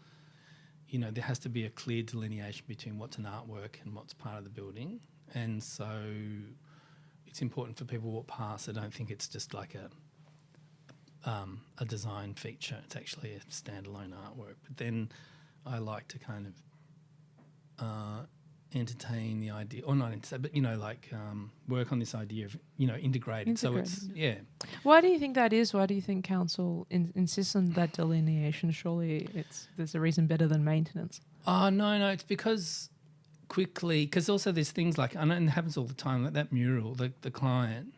there has to be a clear delineation between what's an artwork and what's part of the building. And so it's important for people who walk past. I don't think it's just like a design feature. It's actually a standalone artwork. But then I like to kind of entertain the idea, or not entertain, but work on this idea of integrated. So it's Why do you think that is? Why do you think council insists on that delineation? Surely there's a reason better than maintenance. Oh no, it's because also there's things like, and it happens all the time, like that mural, the client,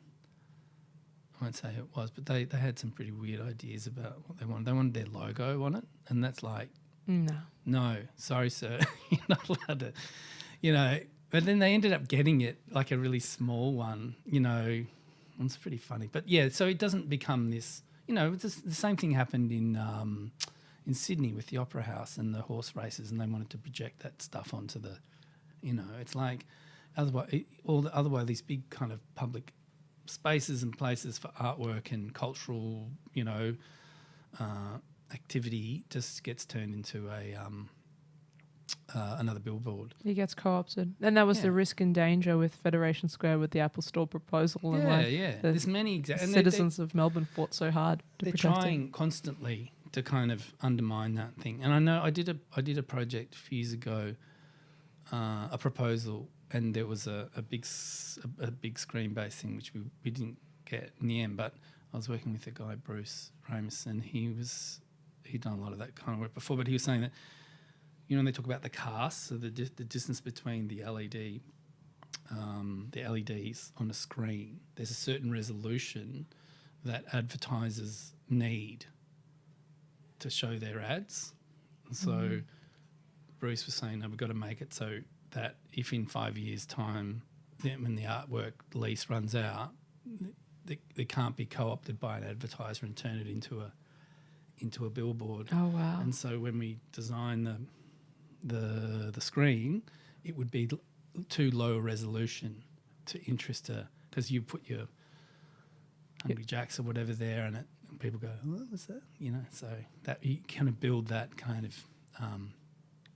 I won't say who it was, but they had some pretty weird ideas about what they wanted. They wanted their logo on it, and that's like, no, sorry sir, you're not allowed to. But then they ended up getting it like a really small one, it's pretty funny. But yeah, so it doesn't become this, it's the same thing happened in Sydney with the Opera House and the horse races, and they wanted to project that stuff onto the, it's like, otherwise these big kind of public spaces and places for artwork and cultural, activity just gets turned into another billboard. He gets co-opted. And that was the risk and danger with Federation Square with the Apple Store proposal. There's many citizens of Melbourne fought so hard to protect it. They're trying constantly to kind of undermine that thing. And I know I did a project a few years ago, a proposal, and there was a big screen-based thing which we didn't get in the end, but I was working with a guy, Bruce Ramus, and he'd done a lot of that kind of work before, but he was saying that, when they talk about the cast, so the distance between the LEDs on a screen, there's a certain resolution that advertisers need to show their ads. And so Bruce was saying, no, we've got to make it so that if in 5 years' time, when the artwork lease runs out, they can't be co-opted by an advertiser and turn it into a billboard. Oh, wow. And so when we design the screen, it would be too low a resolution to interest because you put your Hungry Jacks or whatever there, and people go, oh, what's that? So that you kind of build that kind of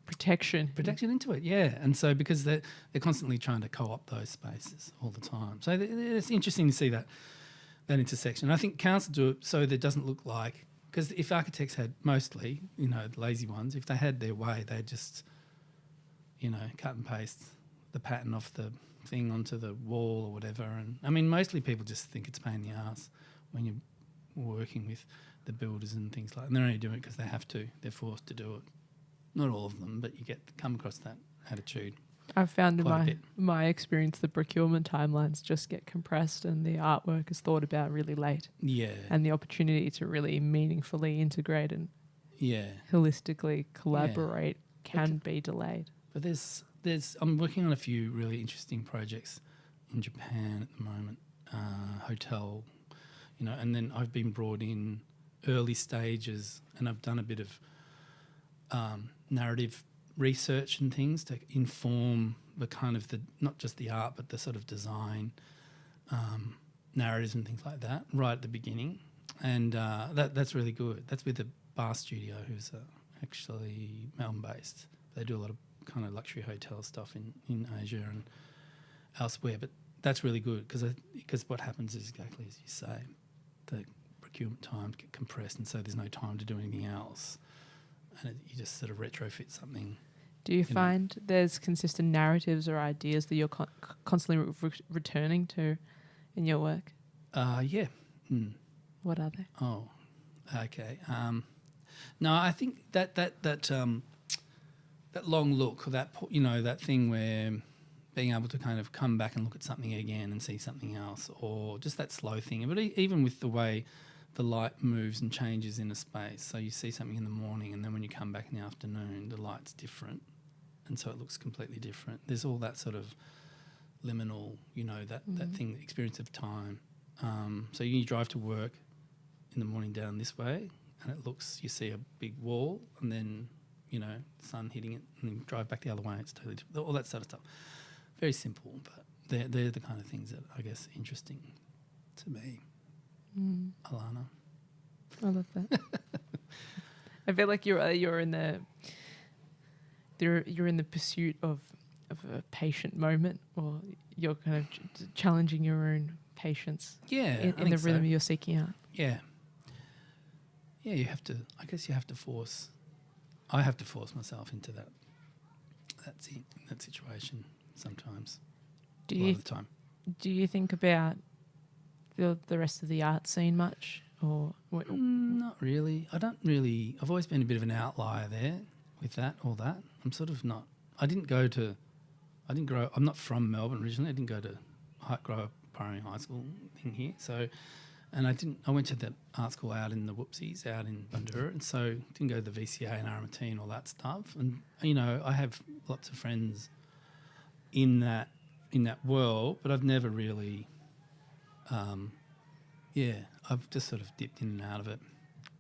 protection into it, yeah. And so because they're constantly trying to co-opt those spaces all the time, so it's interesting to see that intersection. I think council do it so that it doesn't look like. Because if architects had mostly, the lazy ones, if they had their way, they'd just, cut and paste the pattern off the thing onto the wall or whatever. And I mean, mostly people just think it's a pain in the ass when you're working with the builders and things like that. And they're only doing it because they have to. They're forced to do it. Not all of them, but you come across that attitude. I've found in my experience the procurement timelines just get compressed and the artwork is thought about really late. Yeah. And the opportunity to really meaningfully integrate and holistically collaborate can be delayed. But I'm working on a few really interesting projects in Japan at the moment, hotel, and then I've been brought in early stages and I've done a bit of narrative research and things to inform the kind of not just the art but the sort of design narratives and things like that right at the beginning, and that's really good. That's with the Bar Studio, who's actually Melbourne based. They do a lot of kind of luxury hotel stuff in Asia and elsewhere, but that's really good because what happens is exactly as you say, the procurement times get compressed and so there's no time to do anything else. And you just sort of retrofit something. Do you You know. find there's consistent narratives or ideas that you're constantly returning to in your work? Yeah. Mm. What are they? Oh, okay. No, I think that long look, or that thing where being able to kind of come back and look at something again and see something else, or just that slow thing. But even with the way the light moves and changes in a space, so you see something in the morning, and then when you come back in the afternoon, the light's different, and so it looks completely different. There's all that sort of liminal, that thing, the experience of time. So you drive to work in the morning down this way, and you see a big wall, and then the sun hitting it, and then you drive back the other way. It's totally different. All that sort of stuff. Very simple, but they're the kind of things that I guess are interesting to me. Ilana. I love that. I feel like you're in the pursuit of a patient moment, or you're kind of challenging your own patience. Yeah, in the rhythm you're seeking out. Yeah. Yeah, you have to. I guess you have to force. I have to force myself into that situation sometimes. A lot of the time. Do you think about the rest of the art scene much, or not really? I don't really. I've always been a bit of an outlier there with all that. I'm sort of not. I didn't grow. I'm not from Melbourne originally. I didn't go to grow up primary high school thing here. So, and I went to the art school out in the Whoopsies, out in Bundoora, and so didn't go to the VCA and RMT and all that stuff. And I have lots of friends in that world, but I've never really. I've just sort of dipped in and out of it.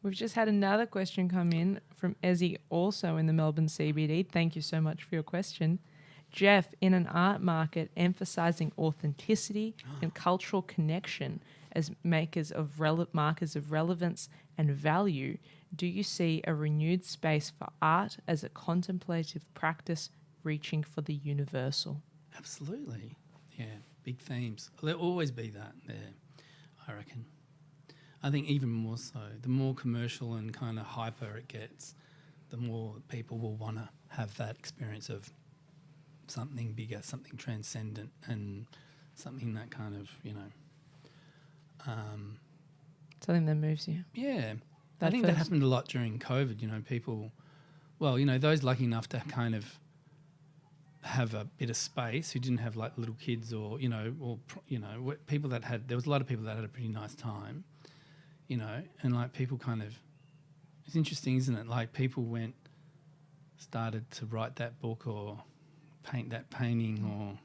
We've just had another question come in from Ezzy, also in the Melbourne CBD. Thank you so much for your question. Geoff, in an art market emphasising authenticity and cultural connection as markers of relevance and value, do you see a renewed space for art as a contemplative practice reaching for the universal? Absolutely. Yeah, big themes. There'll always be that there, I reckon. I think even more so, the more commercial and kind of hyper it gets, the more people will want to have that experience of something bigger, something transcendent, and something that kind of, something that moves you. Yeah. I think that happened a lot during COVID, people, those lucky enough to kind of have a bit of space who didn't have like little kids or people there was a lot of people that had a pretty nice time, and like people kind of, it's interesting, isn't it? Like people started to write that book or paint that painting or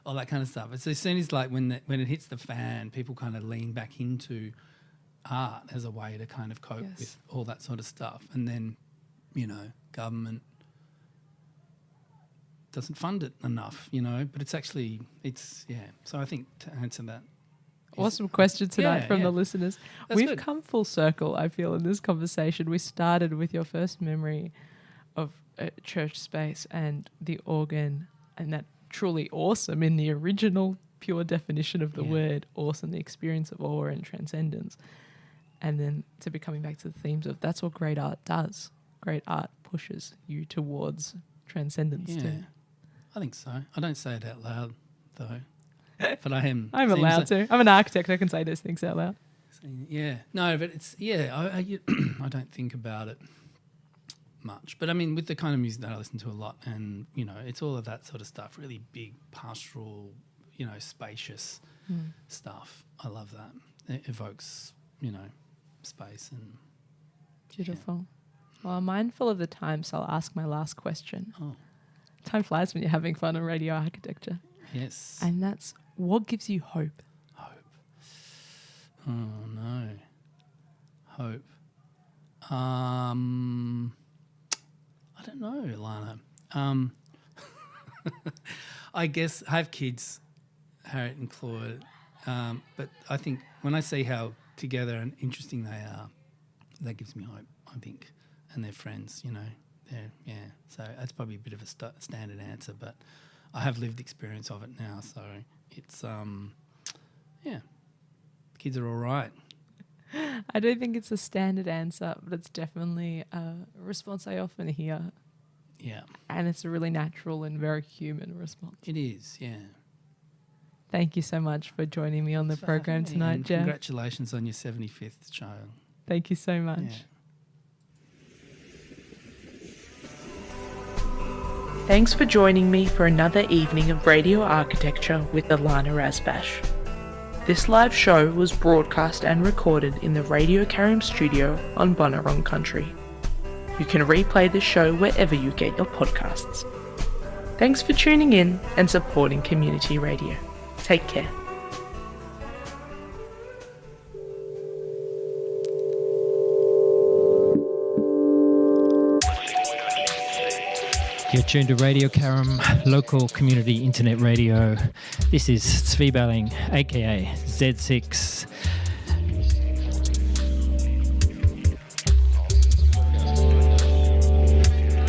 all that kind of stuff. So as soon as like when it hits the fan, people kind of lean back into art as a way to kind of cope with all that sort of stuff. And then, government doesn't fund it enough, but it's actually, So I think to answer that. Awesome question tonight from the listeners. We've come full circle, I feel, in this conversation. We started with your first memory of a church space and the organ, and that truly awesome in the original pure definition of the word, awesome, the experience of awe and transcendence. And then to be coming back to the themes of that's what great art does. Great art pushes you towards transcendence too. I think so. I don't say it out loud though, but I am. I'm allowed to. I'm an architect. I can say those things out loud. Yeah. No, but it's, I don't think about it much. But I mean, with the kind of music that I listen to a lot, and, it's all of that sort of stuff, really big, pastoral, spacious stuff. I love that. It evokes, space and... Beautiful. Well, I'm mindful of the time, so I'll ask my last question. Oh. Time flies when you're having fun on radio architecture. Yes. And that's, what gives you hope? Hope. Oh, no. Hope. I don't know, Ilana. I guess I have kids, Harriet and Claude, but I think when I see how together and interesting they are, that gives me hope, I think, and their friends, So that's probably a bit of a standard answer, but I have lived experience of it now, so it's, kids are all right. I don't think it's a standard answer, but it's definitely a response I often hear Yeah. And it's a really natural and very human response. It is, yeah. Thank you so much for joining me on the Thanks for having program me, tonight, and Geoff. congratulations on your 75th child. Thank you so much. Yeah. Thanks for joining me for another evening of radio architecture with Ilana Razbash. This live show was broadcast and recorded in the Radio Karim studio on Bunurong Country. You can replay the show wherever you get your podcasts. Thanks for tuning in and supporting community radio. Take care. You're tuned to Radio Karam, local community internet radio. This is Zvi Belling, aka Z6.